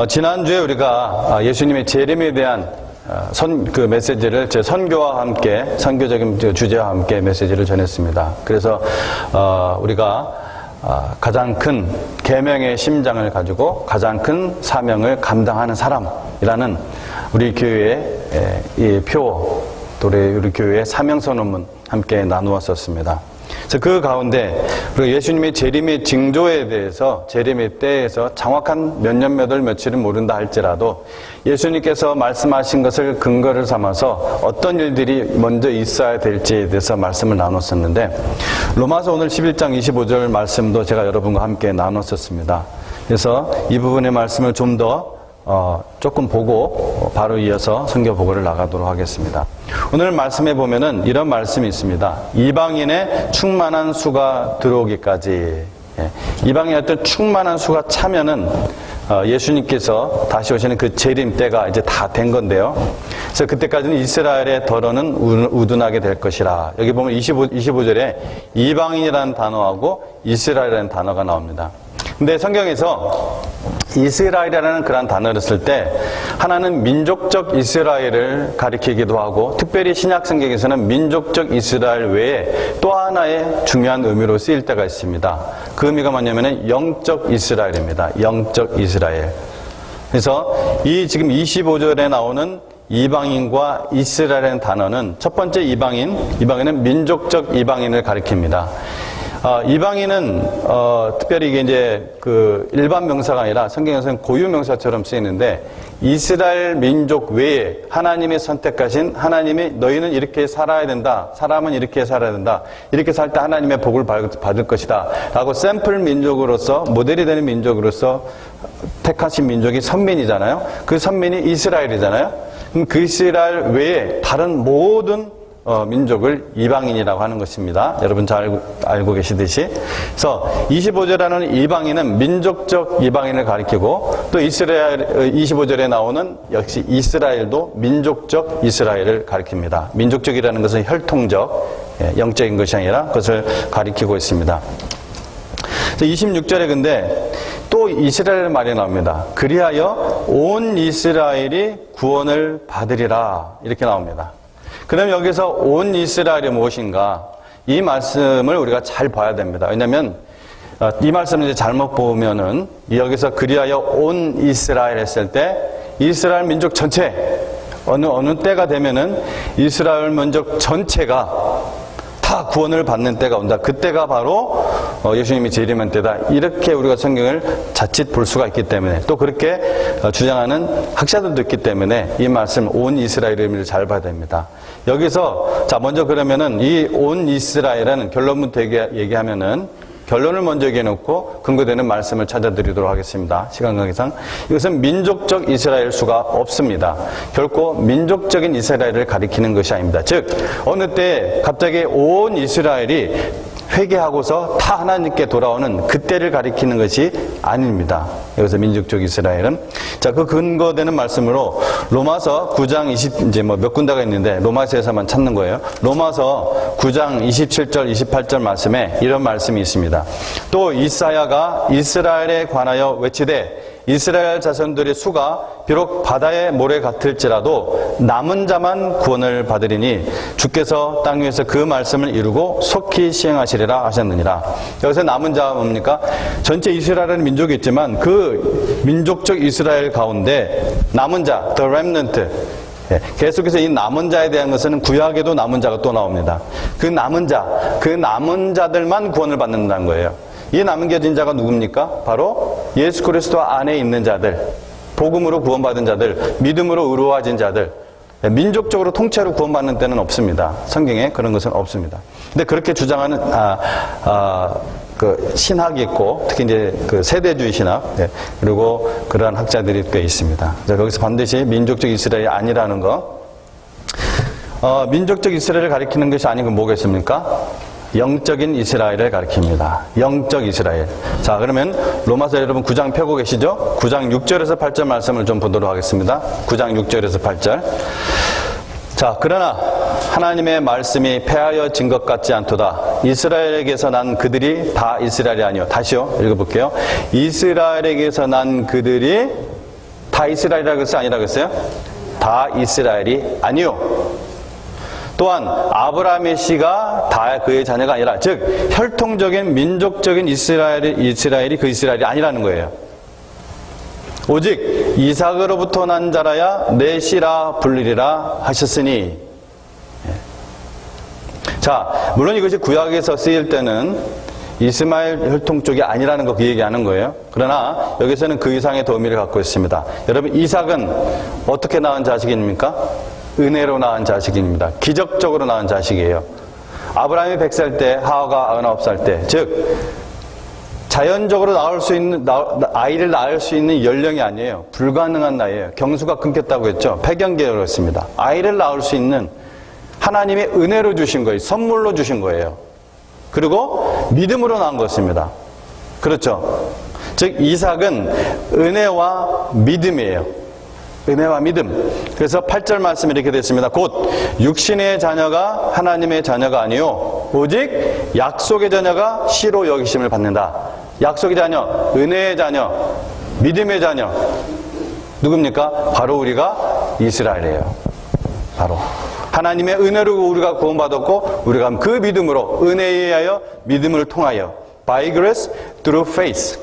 지난주에 우리가 예수님의 재림에 대한 그 메시지를 제 선교와 함께, 선교적인 주제와 함께 메시지를 전했습니다. 그래서 우리가 가장 큰 계명의 심장을 가지고 가장 큰 사명을 감당하는 사람이라는 우리 교회의 이 표, 또 우리 교회의 사명선언문 함께 나누었었습니다. 그래서 그 가운데 우리가 예수님의 재림의 징조에 대해서, 재림의 때에서 정확한 몇 년 몇 월 며칠은 모른다 할지라도 예수님께서 말씀하신 것을 근거를 삼아서 어떤 일들이 먼저 있어야 될지에 대해서 말씀을 나눴었는데, 로마서 오늘 11장 25절 말씀도 제가 여러분과 함께 나눴었습니다. 그래서 이 부분의 말씀을 좀 더 조금 보고 바로 이어서 선교 보고를 나가도록 하겠습니다. 오늘 말씀에 보면은 이런 말씀이 있습니다. 이방인의 충만한 수가 들어오기까지. 이방인의 어떤 충만한 수가 차면은 예수님께서 다시 오시는 그 재림 때가 이제 다 된 건데요. 그래서 그때까지는 이스라엘의 덜어는 우둔하게 될 것이라. 여기 보면 25절에 이방인이라는 단어하고 이스라엘이라는 단어가 나옵니다. 근데 성경에서 이스라엘이라는 그런 단어를 쓸 때 하나는 민족적 이스라엘을 가리키기도 하고, 특별히 신약 성경에서는 민족적 이스라엘 외에 또 하나의 중요한 의미로 쓰일 때가 있습니다. 그 의미가 뭐냐면 영적 이스라엘입니다. 영적 이스라엘. 그래서 이 지금 25절에 나오는 이방인과 이스라엘이라는 단어는 첫 번째 이방인은 민족적 이방인을 가리킵니다. 이방인은 특별히 이게 이제 그 일반 명사가 아니라 성경에서는 고유 명사처럼 쓰이는데, 이스라엘 민족 외에 하나님의 선택하신, 하나님이 너희는 이렇게 살아야 된다, 사람은 이렇게 살아야 된다, 이렇게 살 때 하나님의 복을 받을 것이다 라고 샘플 민족으로서, 모델이 되는 민족으로서 택하신 민족이 선민이잖아요. 그 선민이 이스라엘이잖아요. 그럼 그 이스라엘 외에 다른 모든 민족을 이방인이라고 하는 것입니다. 여러분 잘 알고 계시듯이. 그래서 25절에는 이방인은 민족적 이방인을 가리키고, 또 이스라엘 25절에 나오는 역시 이스라엘도 민족적 이스라엘을 가리킵니다. 민족적이라는 것은 혈통적, 영적인 것이 아니라 그것을 가리키고 있습니다. 26절에 근데 또 이스라엘 말이 나옵니다. 그리하여 온 이스라엘이 구원을 받으리라, 이렇게 나옵니다. 그럼 여기서 온 이스라엘이 무엇인가? 이 말씀을 우리가 잘 봐야 됩니다. 왜냐하면 이 말씀을 이제 잘못 보면은 여기서 그리하여 온 이스라엘 했을 때 이스라엘 민족 전체, 어느 때가 되면은 이스라엘 민족 전체가 다 구원을 받는 때가 온다. 그때가 바로 예수님이 재림한 때다. 이렇게 우리가 성경을 자칫 볼 수가 있기 때문에, 또 그렇게 주장하는 학자들도 있기 때문에 이 말씀 온 이스라엘의 의미를 잘 봐야 됩니다. 여기서 자 먼저 그러면은 이 온 이스라엘은 결론부터 얘기하면은 결론을 먼저 얘기해놓고 근거되는 말씀을 찾아드리도록 하겠습니다. 시간 관계상 이것은 민족적 이스라엘 수가 없습니다. 결코 민족적인 이스라엘을 가리키는 것이 아닙니다. 즉 어느 때 갑자기 온 이스라엘이 회개하고서 다 하나님께 돌아오는 그때를 가리키는 것이 아닙니다. 여기서 민족적 이스라엘은. 자, 그 근거되는 말씀으로 로마서 9장 이제 몇 군데가 있는데 로마서에서만 찾는 거예요. 로마서 9장 27절, 28절 말씀에 이런 말씀이 있습니다. 또 이사야가 이스라엘에 관하여 외치되 이스라엘 자손들의 수가 비록 바다의 모래 같을지라도 남은 자만 구원을 받으리니 주께서 땅 위에서 그 말씀을 이루고 속히 시행하시리라 하셨느니라. 여기서 남은 자가 뭡니까? 전체 이스라엘은 민족이 있지만 그 민족적 이스라엘 가운데 남은 자, the remnant, 계속해서 이 남은 자에 대한 것은 구약에도 남은 자가 또 나옵니다. 그 남은 자들만 구원을 받는다는 거예요. 이 남겨진 자가 누굽니까? 바로 예수 그리스도 안에 있는 자들, 복음으로 구원받은 자들, 믿음으로 의로워진 자들. 민족적으로 통째로 구원받는 때는 없습니다. 성경에 그런 것은 없습니다. 근데 그렇게 주장하는 그 신학이 있고, 특히 이제 그 세대주의 신학, 그리고 그러한 학자들이 꽤 있습니다. 거기서 반드시 민족적 이스라엘이 아니라는 거. 민족적 이스라엘을 가리키는 것이 아닌 건 뭐겠습니까? 영적인 이스라엘을 가리킵니다. 영적 이스라엘. 자, 그러면 로마서 여러분 9장 펴고 계시죠? 9장 6절에서 8절 말씀을 좀 보도록 하겠습니다. 9장 6절에서 8절. 자, 그러나 하나님의 말씀이 패하여진 것 같지 않도다. 이스라엘에게서 난 그들이 다 이스라엘이 아니요. 다시요. 읽어볼게요. 이스라엘에게서 난 그들이 다 이스라엘이라고 했어요? 아니라고 했어요? 다 이스라엘이 아니요. 또한 아브라함의 씨가 다 그의 자녀가 아니라, 즉 혈통적인 민족적인 이스라엘이 그 이스라엘이 아니라는 거예요. 오직 이삭으로부터 난 자라야 내 씨라 불리리라 하셨으니. 자, 물론 이것이 구약에서 쓰일 때는 이스마엘 혈통 쪽이 아니라는 거 그 얘기하는 거예요. 그러나 여기서는 그 이상의 더 의미를 갖고 있습니다. 여러분, 이삭은 어떻게 낳은 자식입니까? 은혜로 낳은 자식입니다. 기적적으로 낳은 자식이에요. 아브라함이 100살 때, 하와가 99살 때, 즉 자연적으로 아이를 낳을 수 있는 연령이 아니에요. 불가능한 나이에요. 경수가 끊겼다고 했죠. 폐경계였습니다. 아이를 낳을 수 있는 하나님의 은혜로 주신 거예요. 선물로 주신 거예요. 그리고 믿음으로 낳은 것입니다. 그렇죠? 즉 이삭은 은혜와 믿음이에요. 은혜와 믿음. 그래서 8절 말씀이 이렇게 됐습니다. 곧 육신의 자녀가 하나님의 자녀가 아니요 오직 약속의 자녀가 씨로 여기심을 받는다. 약속의 자녀, 은혜의 자녀, 믿음의 자녀 누굽니까? 바로 우리가 이스라엘이에요. 바로 하나님의 은혜로 우리가 구원받았고, 우리가 그 믿음으로, 은혜에 의하여 믿음을 통하여, by grace through faith,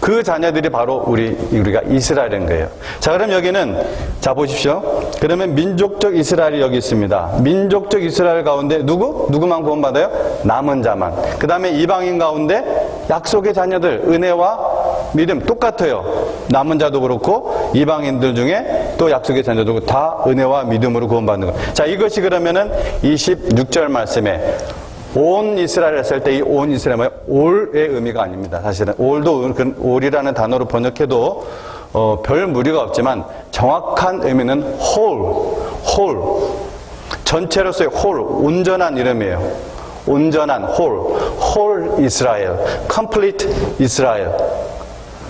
그 자녀들이 바로 우리가 이스라엘인 거예요. 자, 그럼 여기는, 자, 보십시오. 그러면 민족적 이스라엘이 여기 있습니다. 민족적 이스라엘 가운데 누구만 구원받아요? 남은 자만. 그 다음에 이방인 가운데 약속의 자녀들, 은혜와 믿음 똑같아요. 남은 자도 그렇고 이방인들 중에 또 약속의 자녀도 다 은혜와 믿음으로 구원받는 거예요. 자, 이것이 그러면은 26절 말씀에 온 이스라엘 했을 때 이 온 이스라엘은 올의 의미가 아닙니다. 사실은 올도 올이라는 단어로 번역해도 별 무리가 없지만 정확한 의미는 whole, 전체로서의 whole, 온전한 이름이에요. 온전한 whole 이스라엘, complete 이스라엘.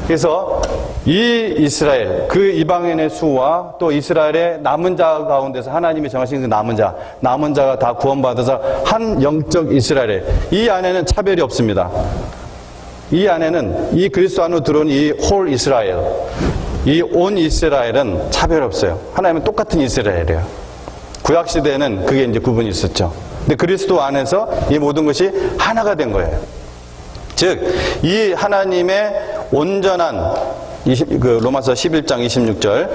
그래서 이 이스라엘, 그 이방인의 수와 또 이스라엘의 남은 자 가운데서 하나님이 정하신 그 남은 자가 다 구원받아서 한 영적 이스라엘, 이 안에는 차별이 없습니다. 이 안에는 이 그리스도 안으로 들어온 이 홀 이스라엘, 이 온 이스라엘은 차별 없어요. 하나님은 똑같은 이스라엘이에요. 구약 시대에는 그게 이제 구분이 있었죠. 근데 그리스도 안에서 이 모든 것이 하나가 된 거예요. 즉, 이 하나님의 온전한 로마서 11장 26절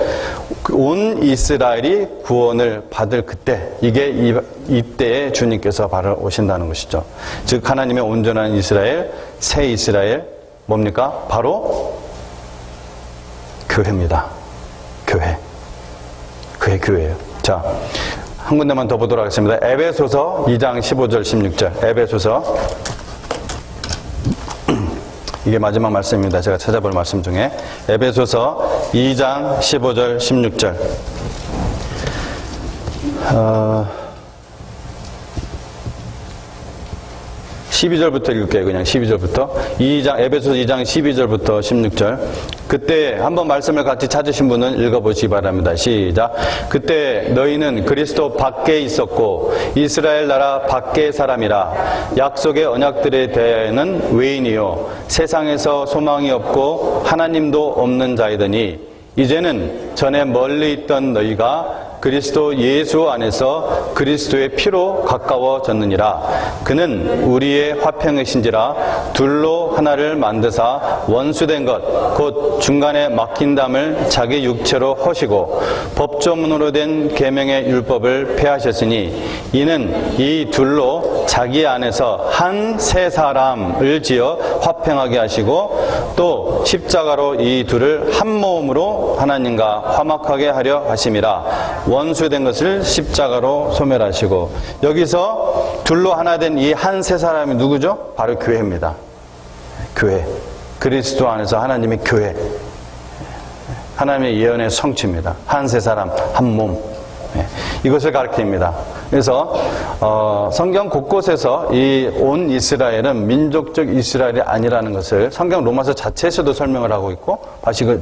온 이스라엘이 구원을 받을 그때, 이게 이때에 주님께서 바로 오신다는 것이죠. 즉 하나님의 온전한 이스라엘, 새 이스라엘 뭡니까? 바로 교회입니다. 그게 교회예요. 자, 한 군데만 더 보도록 하겠습니다. 에베소서 2장 15절 16절. 에베소서, 이게 마지막 말씀입니다. 제가 찾아볼 말씀 중에 에베소서 2장 15절 16절. 12절부터 읽을게요. 그냥 12절부터. 에베소서 2장 12절부터 16절. 그때 한번 말씀을 같이 찾으신 분은 읽어보시기 바랍니다. 시작. 그때 너희는 그리스도 밖에 있었고 이스라엘 나라 밖의 사람이라 약속의 언약들에 대하여는 외인이요 세상에서 소망이 없고 하나님도 없는 자이더니 이제는 전에 멀리 있던 너희가 그리스도 예수 안에서 그리스도의 피로 가까워졌느니라. 그는 우리의 화평이신지라 둘로 하나를 만드사 원수된 것 곧 중간에 막힌 담을 자기 육체로 허시고 법조문으로 된 계명의 율법을 폐하셨으니 이는 이 둘로 자기 안에서 한 새 사람을 지어 화평하게 하시고 또 십자가로 이 둘을 한 몸으로 하나님과 화목하게 하려 하심이라. 원수된 것을 십자가로 소멸하시고. 여기서 둘로 하나 된 이 한 세 사람이 누구죠? 바로 교회입니다. 교회. 그리스도 안에서 하나님의 교회. 하나님의 예언의 성취입니다. 한 세 사람, 한 몸. 이것을 가르칩니다. 그래서 성경 곳곳에서 이 온 이스라엘은 민족적 이스라엘이 아니라는 것을 성경 로마서 자체에서도 설명을 하고 있고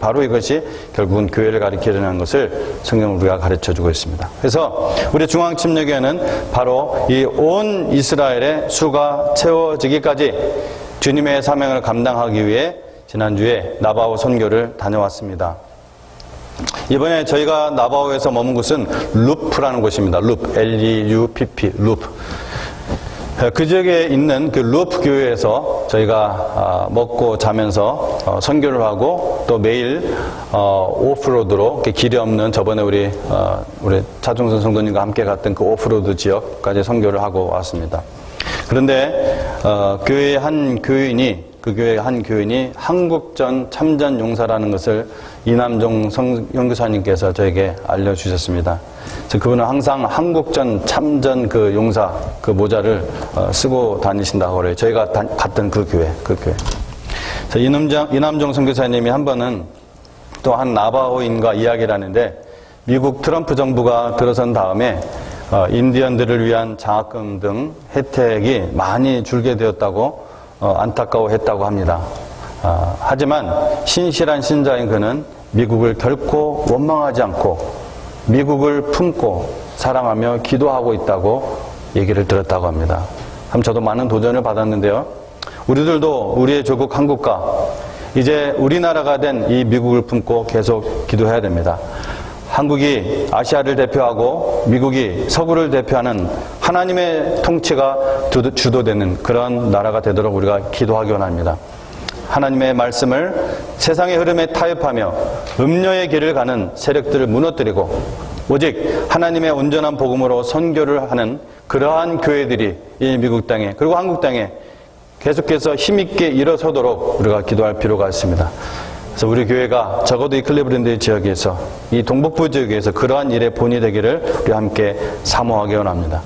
바로 이것이 결국은 교회를 가리키려는 것을 성경 우리가 가르쳐주고 있습니다. 그래서 우리 중앙침례교회는 바로 이 온 이스라엘의 수가 채워지기까지 주님의 사명을 감당하기 위해 지난주에 나바오 선교를 다녀왔습니다. 이번에 저희가 나바오에서 머문 곳은 루프라는 곳입니다. 루프, L-E-U-P-P, 루프. 그 지역에 있는 그 루프 교회에서 저희가 먹고 자면서 선교를 하고 또 매일 오프로드로 길이 없는 저번에 우리 차종선 성도님과 함께 갔던 그 오프로드 지역까지 선교를 하고 왔습니다. 그런데 교회의 한 교인이 그 교회의 한 교인이 한국전 참전 용사라는 것을 이남종 선교사님께서 저에게 알려주셨습니다. 그분은 항상 한국전 참전 그 용사 그 모자를 쓰고 다니신다고 그래요. 저희가 갔던 그 교회. 이남종 선교사님이 한 번은 또 한 나바호인과 이야기를 하는데 미국 트럼프 정부가 들어선 다음에 인디언들을 위한 장학금 등 혜택이 많이 줄게 되었다고 안타까워했다고 합니다. 하지만 신실한 신자인 그는 미국을 결코 원망하지 않고 미국을 품고 사랑하며 기도하고 있다고 얘기를 들었다고 합니다. 참 저도 많은 도전을 받았는데요. 우리들도 우리의 조국 한국과 이제 우리나라가 된 이 미국을 품고 계속 기도해야 됩니다. 한국이 아시아를 대표하고 미국이 서구를 대표하는 하나님의 통치가 주도되는 그런 나라가 되도록 우리가 기도하기 원합니다. 하나님의 말씀을 세상의 흐름에 타협하며 음료의 길을 가는 세력들을 무너뜨리고 오직 하나님의 온전한 복음으로 선교를 하는 그러한 교회들이 이 미국 땅에 그리고 한국 땅에 계속해서 힘있게 일어서도록 우리가 기도할 필요가 있습니다. 그래서 우리 교회가 적어도 이 클리브랜드 지역에서 이 동북부 지역에서 그러한 일의 본이 되기를 우리 함께 사모하기 원합니다.